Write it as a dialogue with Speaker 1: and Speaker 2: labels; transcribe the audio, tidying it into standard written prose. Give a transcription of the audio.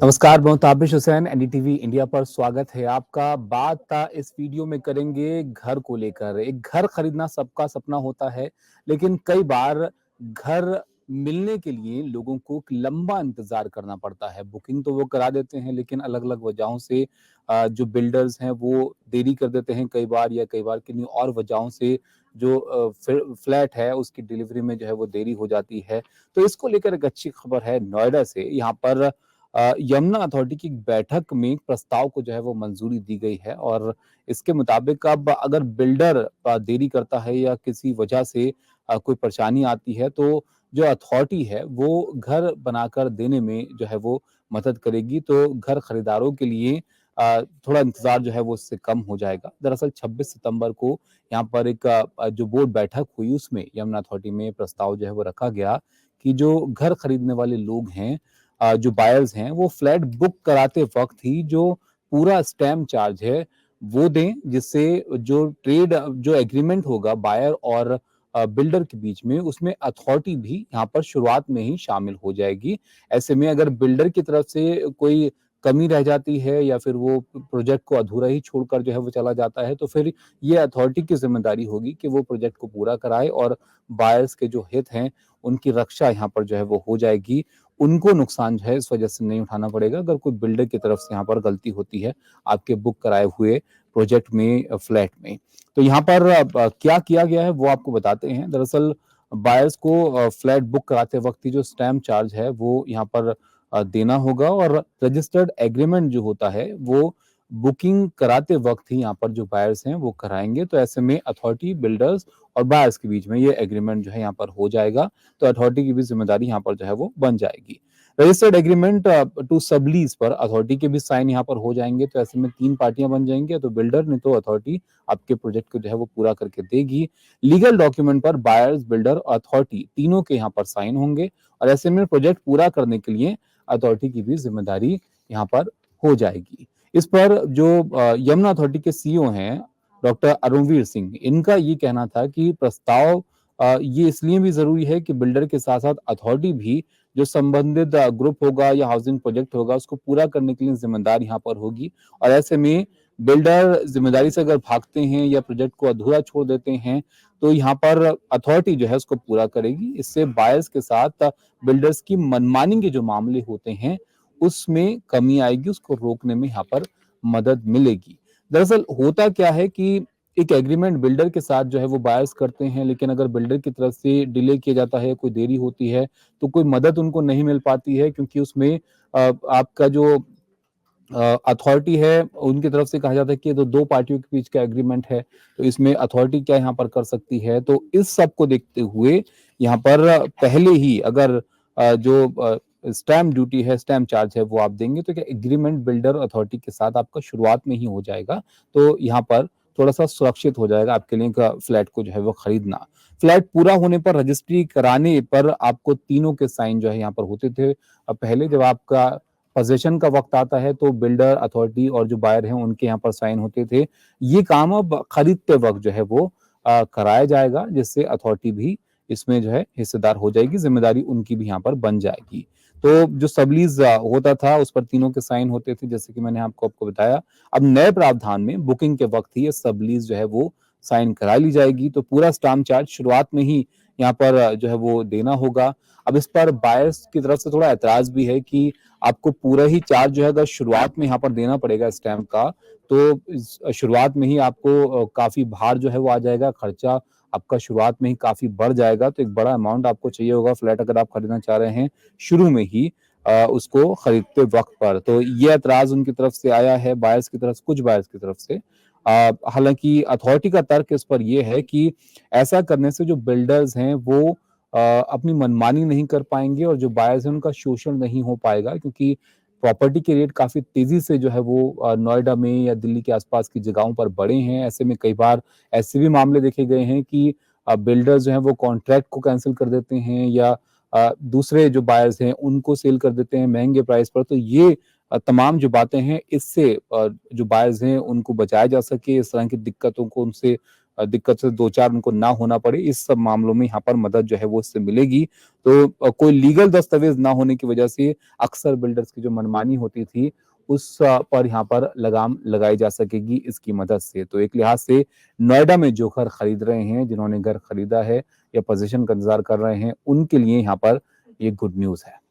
Speaker 1: नमस्कार, मैं हूं ताबिश हुसैन। एनडीटीवी इंडिया पर स्वागत है आपका। बात इस वीडियो में करेंगे घर को लेकर। एक घर खरीदना सबका सपना होता है, लेकिन कई बार घर मिलने के लिए लोगों को एक लंबा इंतजार करना पड़ता है। बुकिंग तो वो करा देते हैं, लेकिन अलग-अलग वजहों से जो बिल्डर्स हैं वो देरी कर देते हैं कई बार, या कई बार किन्हीं और वजहों से जो फ्लैट है उसकी डिलीवरी में जो है वो देरी हो जाती है। तो इसको लेकर एक अच्छी खबर है नोएडा से। यहाँ पर यमुना अथॉरिटी की एक बैठक में एक प्रस्ताव को जो है वो मंजूरी दी गई है, और इसके मुताबिक अब अगर बिल्डर देरी करता है या किसी वजह से कोई परेशानी आती है, तो जो अथॉरिटी है वो घर बनाकर देने में जो है वो मदद करेगी। तो घर खरीदारों के लिए थोड़ा इंतजार जो है वो उससे कम हो जाएगा। दरअसल 26 सितंबर को यहाँ पर एक जो बोर्ड बैठक हुई, उसमें यमुना अथॉरिटी में प्रस्ताव जो है वो रखा गया कि जो घर खरीदने वाले लोग हैं, जो बायर्स हैं, वो फ्लैट बुक कराते वक्त ही जो पूरा स्टैम्प चार्ज है वो दें, जिससे जो जो एग्रीमेंट होगा बायर और बिल्डर के बीच में, उसमें अथॉरिटी भी यहाँ पर शुरुआत में ही शामिल हो जाएगी। ऐसे में अगर बिल्डर की तरफ से कोई कमी रह जाती है या फिर वो प्रोजेक्ट को अधूरा ही छोड़कर जो है वो चला जाता है, तो फिर ये अथॉरिटी की जिम्मेदारी होगी कि वो प्रोजेक्ट को पूरा कराए, और बायर्स के जो हित हैं उनकी रक्षा यहाँ पर जो है वो हो जाएगी। उनको नुकसान जो है इस वजह से नहीं उठाना पड़ेगा अगर कोई बिल्डर की तरफ से यहाँ पर गलती होती है आपके बुक कराए हुए प्रोजेक्ट में, फ्लैट में। तो यहाँ पर क्या किया गया है वो आपको बताते हैं। दरअसल बायर्स को फ्लैट बुक कराते वक्त ही जो स्टैम्प चार्ज है वो यहाँ पर देना होगा, और रजिस्टर्ड एग्रीमेंट जो होता है वो बुकिंग कराते वक्त ही यहाँ पर जो बायर्स हैं वो कराएंगे। तो ऐसे में अथॉरिटी, बिल्डर्स और बायर्स के बीच में ये एग्रीमेंट जो है यहाँ पर हो जाएगा। तो अथॉरिटी की भी जिम्मेदारी यहाँ पर जो है वो बन जाएगी। रजिस्टर्ड एग्रीमेंट टू सबलीज पर अथॉरिटी के भी साइन यहाँ पर हो जाएंगे। तो ऐसे में तीन पार्टियां बन जाएंगी, तो बिल्डर नहीं तो अथॉरिटी आपके प्रोजेक्ट को जो है वो पूरा करके देगी। लीगल डॉक्यूमेंट पर बायर्स, बिल्डर और अथॉरिटी तीनों के यहाँ पर साइन होंगे, और ऐसे में प्रोजेक्ट पूरा करने के लिए अथॉरिटी की भी जिम्मेदारी यहाँ पर हो जाएगी। इस पर जो यमुना अथॉरिटी के सीईओ हैं डॉक्टर अरुणवीर सिंह, इनका ये कहना था कि प्रस्ताव ये इसलिए भी जरूरी है कि बिल्डर के साथ साथ अथॉरिटी भी जो संबंधित ग्रुप होगा या हाउसिंग प्रोजेक्ट होगा उसको पूरा करने के लिए जिम्मेदार यहाँ पर होगी। और ऐसे में बिल्डर जिम्मेदारी से अगर भागते हैं या प्रोजेक्ट को अधूरा छोड़ देते हैं, तो यहाँ पर अथॉरिटी जो है उसको पूरा करेगी। इससे बायर्स के साथ बिल्डर्स की मनमानी के जो मामले होते हैं उसमें कमी आएगी, उसको रोकने में यहाँ पर मदद मिलेगी। दरअसल होता क्या है कि एक एग्रीमेंट बिल्डर के साथ जो है वो बायर्स करते हैं, लेकिन अगर बिल्डर की तरफ से डिले किया जाता है, कोई देरी होती है, तो कोई मदद उनको नहीं मिल पाती है, क्योंकि उसमें आपका जो अथॉरिटी है उनकी तरफ से कहा जाता है कि ये तो दो पार्टियों के बीच का एग्रीमेंट है, तो इसमें अथॉरिटी क्या यहाँ पर कर सकती है। तो इस सब को देखते हुए यहाँ पर पहले ही अगर जो स्टैम्प ड्यूटी है, स्टैम्प चार्ज है वो आप देंगे, तो क्या एग्रीमेंट बिल्डर अथॉरिटी के साथ आपका शुरुआत में ही हो जाएगा। तो यहाँ पर थोड़ा सा सुरक्षित हो जाएगा आपके लिए का फ्लैट को जो है वो खरीदना। फ्लैट पूरा होने पर, रजिस्ट्री कराने पर आपको तीनों के साइन जो है यहाँ पर होते थे। पहले जब आपका पोजीशन का वक्त आता है तो बिल्डर, अथॉरिटी और जो बायर हैं उनके यहाँ पर साइन होते थे। ये काम अब खरीदते वक्त जो है वो कराया जाएगा, जिससे अथॉरिटी भी इसमें जो है हिस्सेदार हो जाएगी, जिम्मेदारी उनकी भी यहाँ पर बन जाएगी। तो जो सबलीज होता था उस पर तीनों के साइन होते थे, जैसे कि मैंने आपको बताया। अब नए प्रावधान में बुकिंग के वक्त ही ये सबलीज जो है वो साइन करा ली जाएगी। तो पूरा स्टाम्प चार्ज शुरुआत में ही यहाँ पर जो है वो देना होगा। अब इस पर बायर्स की तरफ से थोड़ा ऐतराज भी है कि आपको पूरा ही चार्ज जो है अगर शुरुआत में यहाँ पर देना पड़ेगा स्टैम्प का, तो शुरुआत में ही आपको काफी भार जो है वो आ जाएगा, खर्चा आपका शुरुआत में ही काफी बढ़ जाएगा। तो एक बड़ा अमाउंट आपको चाहिए होगा फ्लैट अगर आप खरीदना चाह रहे हैं शुरू में ही उसको खरीदते वक्त पर। तो ये ऐतराज उनकी तरफ से आया है, बायर्स की तरफ, कुछ बायर्स की तरफ से। हालांकि अथॉरिटी का तर्क इस पर यह है कि ऐसा करने से जो बिल्डर्स हैं वो अपनी मनमानी नहीं कर पाएंगे, और जो बायर्स हैं उनका शोषण नहीं हो पाएगा, क्योंकि प्रॉपर्टी के रेट काफी तेजी से जो है वो नोएडा में या दिल्ली के आसपास की जगहों पर बढ़े हैं। ऐसे में कई बार ऐसे भी मामले देखे गए हैं कि बिल्डर्स जो हैं वो कॉन्ट्रैक्ट को कैंसिल कर देते हैं, या दूसरे जो बायर्स हैं उनको सेल कर देते हैं महंगे प्राइस पर। तो ये तमाम जो बातें हैं, इससे जो बायर्स हैं उनको बचाया जा सके, इस तरह की दिक्कतों को उनसे दिक्कत से 2-4 उनको ना होना पड़े, इस सब मामलों में यहाँ पर मदद जो है वो इससे मिलेगी। तो कोई लीगल दस्तावेज़ ना होने की वजह से अक्सर बिल्डर्स की जो मनमानी होती थी, उस पर यहाँ पर लगाम लगाई जा सकेगी इसकी मदद से। तो एक लिहाज से नोएडा में जो घर खरीद रहे हैं, जिन्होंने घर खरीदा है या पोज़ीशन का इंतज़ार कर रहे हैं, उनके लिए यहाँ पर ये गुड न्यूज़ है।